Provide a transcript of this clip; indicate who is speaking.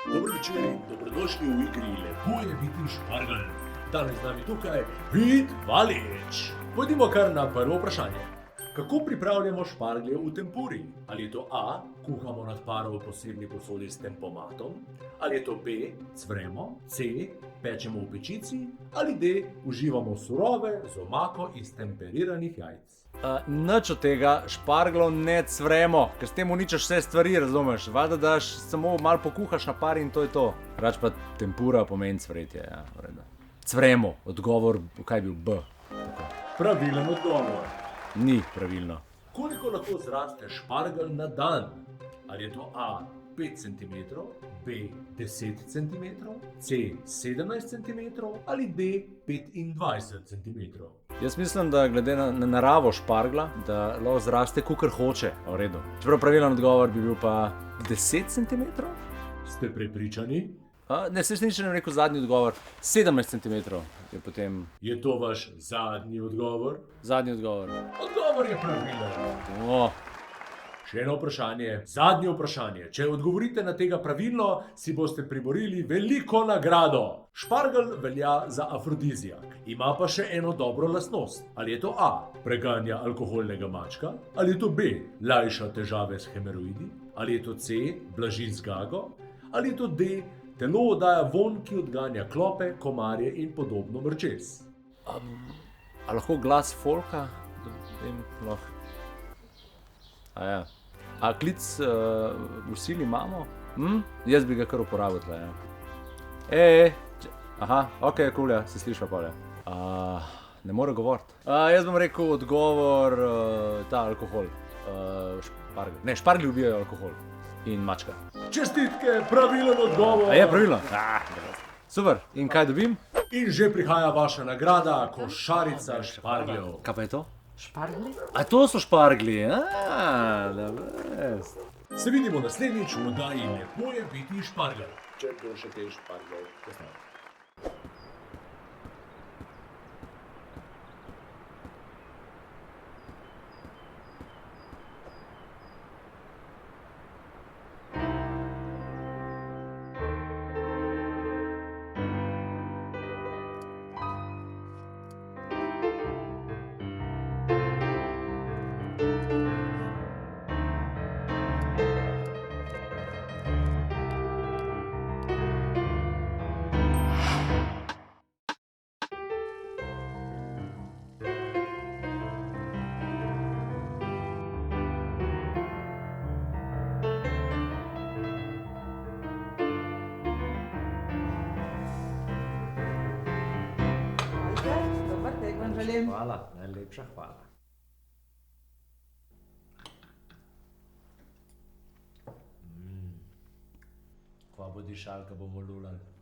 Speaker 1: Dobro večer in dobrodošli v igri Lepo je biti špargelj. Danes z nami tukaj Vid Valič. Pojdimo kar na prvo vprašanje. Kako pripravljamo šparglje v tempuri? Ali je to A, kuhamo nad paro v posebni posodi s tempomatom? Ali je to B, cvremo? C, pečemo v pečici? Ali D, uživamo surove z omako iz temperiranih jajc?
Speaker 2: Nič od tega, šparglov ne cvremo, ker s tem uničiš vse stvari, razumeš? Valjda daš samo malo pokuhaš na pari in to je to. Rač pa tempura pomeni cvretje, ja, v redu. Cvremo, odgovor, kaj je bil B?
Speaker 1: Pravilen odgovor.
Speaker 2: Ni pravilno.
Speaker 1: Koliko lahko zraste špargelj na dan? Ali je to A 5 cm, B 10 cm, C 17 cm ali D 25 cm?
Speaker 2: Jaz mislim, da glede na naravo špargla, da lahko zraste kakor hoče, v redu. Čeprav pravilen odgovor bi bil pa 10 cm?
Speaker 1: Ste prepričani?
Speaker 2: Ne, se nič ne rekel zadnji odgovor. 17 cm je potem
Speaker 1: Je to vaš zadnji odgovor?
Speaker 2: zadnji odgovor.
Speaker 1: Odgovor je pravilen.
Speaker 2: O,
Speaker 1: Še eno vprašanje, zadnje vprašanje. Če odgovorite na tega pravilno, si boste priborili veliko nagrado. Špargelj velja za afrodizijak, ima pa še eno dobro lastnost. Ali je to A, preganja alkoholnega mačka? Ali je to B, lajša težave s hemoroidi? Ali je to C, blaži zgago? Ali je to D, telo oddaja vonj, ki odganja klope, komarje in podobno mrčes?
Speaker 2: a lahko glas folka? Vem, lahko. Ja. A klic v sili imamo? Jaz bi ga kar uporabil tle, ja. Aha, ok, cool, ja, se sliša pole. Ne more govoriti. Jaz bom rekel odgovor, ta alkohol. Špargelj. Ne, šparglji ubijajo alkohol. In mačka.
Speaker 1: Čestitke, pravilen odgovor.
Speaker 2: A je pravilno? Super, in kaj dobim?
Speaker 1: In že prihaja vaša nagrada, košarica špargljev.
Speaker 2: Kaj pa je to?
Speaker 3: Špargli?
Speaker 2: A to so šparglji, dobro.
Speaker 1: Se vidimo naslednjič v oddaji Lepo je biti špargelj. Če bo še kaj špargelj, poznam.
Speaker 3: Dober tek vam želim.
Speaker 2: Hvala, najlepša hvala. Kva bo dišalka, bomo lulali.